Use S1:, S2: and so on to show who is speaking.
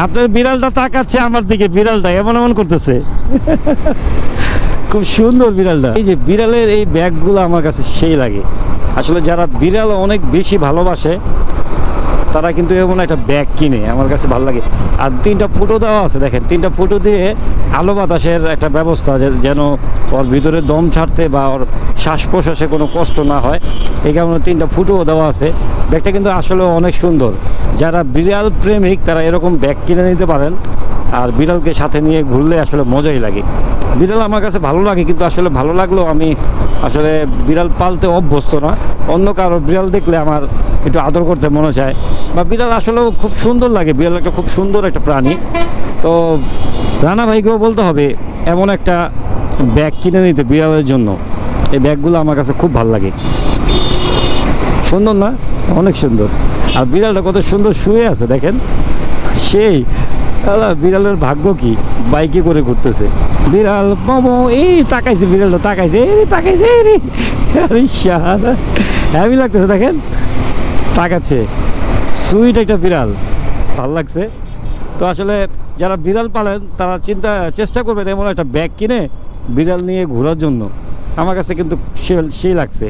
S1: আপনার বিড়ালটা তাকাচ্ছে আমার দিকে, বিড়ালটা এমন এমন করতেছে। খুব সুন্দর বিড়ালটা। এই যে বিড়ালের এই ব্যাগগুলো আমার কাছে সেই লাগে। আসলে যারা বিড়াল অনেক বেশি ভালোবাসে তারা কিন্তু এমন একটা ব্যাগ কিনে, আমার কাছে ভালো লাগে। আর 3টা ফুটো দেওয়া আছে, দেখেন 3টা ফুটো দিয়ে আলো বাতাসের একটা ব্যবস্থা, যেন ওর ভিতরে দম ছাড়তে বা ওর শ্বাস প্রশ্বাসে কোনো কষ্ট না হয়, এই কারণে 3টা ফুটোও দেওয়া আছে। ব্যাগটা কিন্তু আসলে অনেক সুন্দর। যারা বিড়াল প্রেমিক তারা এরকম ব্যাগ কিনে নিতে পারেন। আর বিড়ালকে সাথে নিয়ে ঘুরলে আসলে মজাই লাগে। বিড়াল আমার কাছে ভালো লাগে, কিন্তু আসলে ভালো লাগলেও আমি আসলে বিড়াল পালতে অভ্যস্ত না। অন্য কারো বিড়াল দেখলে আমার একটু আদর করতে মনে চায়, বা বিড়াল আসলেও খুব সুন্দর লাগে। বিড়াল একটা খুব সুন্দর একটা প্রাণী। তো রানা ভাইকেও বলতে হবে এমন একটা ব্যাগ কিনে নিতে বিড়ালের জন্য। এই ব্যাগগুলো আমার কাছে খুব ভালো লাগে। সুন্দর না? অনেক সুন্দর। আর বিড়ালটা কত সুন্দর শুয়ে আছে দেখেন, সেই বিড়ালের ভাগ্য কি, বাইকে করে ঘুরতেছে। বিড়াল মামো এই তাকাইছে, বিড়ালটা তাকাইছে, এই তাকাইছে, হ্যাপি লাগতেছে দেখেন, তাকাচ্ছে। সুইট একটা বিড়াল, ভালো লাগছে। তো আসলে যারা বিড়াল পালেন তারা চেষ্টা করবেন এমন একটা ব্যাগ কিনে বিড়াল নিয়ে ঘোরার জন্য। আমার কাছে কিন্তু সেই লাগছে।